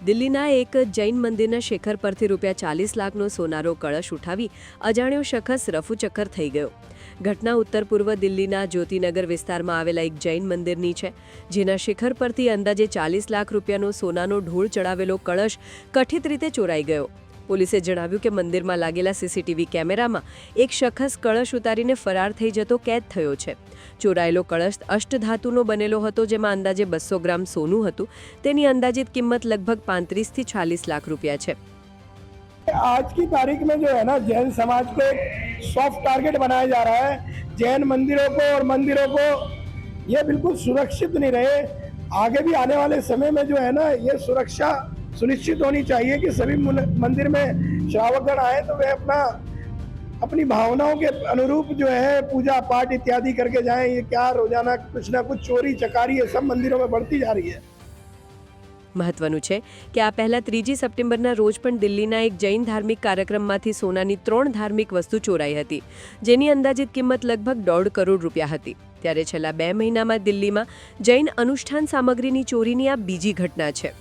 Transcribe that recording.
દિલ્હીના એક જૈન મંદિરના શિખર પરથી ₹40 લાખનો સોનારો કળશ ઉઠાવી અજાણ્યો શખ્સ રફુચક્કર થઈ ગયો. ઘટના ઉત્તર પૂર્વ દિલ્હીના જ્યોતિનગર વિસ્તારમાં આવેલા એક જૈન મંદિરની છે, જેના શિખર પરથી અંદાજે ₹40 લાખ રૂપિયાનો સોનાનો ઢોળ ચડાવેલો કળશ કથિત રીતે ચોરાઈ ગયો. પોલીસે જણાવ્યું કે મંદિરમાં લાગેલા સીસીટીવી કેમેરામાં એક શખ્સ કળશ ઉતારીને ફરાર થઈ જતો કેદ થયો છે. ચોરાયેલો કળશ અષ્ટધાતુનો બનેલો હતો, જેમાં અંદાજે 200 ગ્રામ સોનું હતું. તેની અંદાજિત કિંમત લગભગ 35 થી 40 લાખ રૂપિયા છે. आज की तारीख में जो है ना, जैन समाज को एक सॉफ्ट टारगेट बनाया जा रहा है. जैन मंदिरों को और मंदिरों को ये बिल्कुल सुरक्षित नहीं रहे. आगे भी आने वाले समय में जो है ना, ये सुरक्षा सुनिश्चित होनी चाहिए कि सभी मंदिर में श्रावकगण आए तो वे अपनी भावनाओं के अनुरूप जो है पूजा पाठ इत्यादि करके जाएं. ये क्या रोजाना कुछ ना कुछ चोरी चकारी ये सब मंदिरों में बढ़ती जा रही है. મહત્વનું છે કે આ પહેલા 3 સપ્ટેમ્બરના રોજ પણ દિલ્હીના એક જૈન ધાર્મિક કાર્યક્રમમાંથી સોનાની 3 ધાર્મિક વસ્તુ ચોરાઈ હતી, જેની અંદાજિત કિંમત લગભગ ₹1.5 કરોડ હતી. ત્યારે છેલ્લા 2 મહિનામાં દિલ્હીમાં જૈન અનુષ્ઠાન સામગ્રીની ચોરીની આ બીજી ઘટના છે.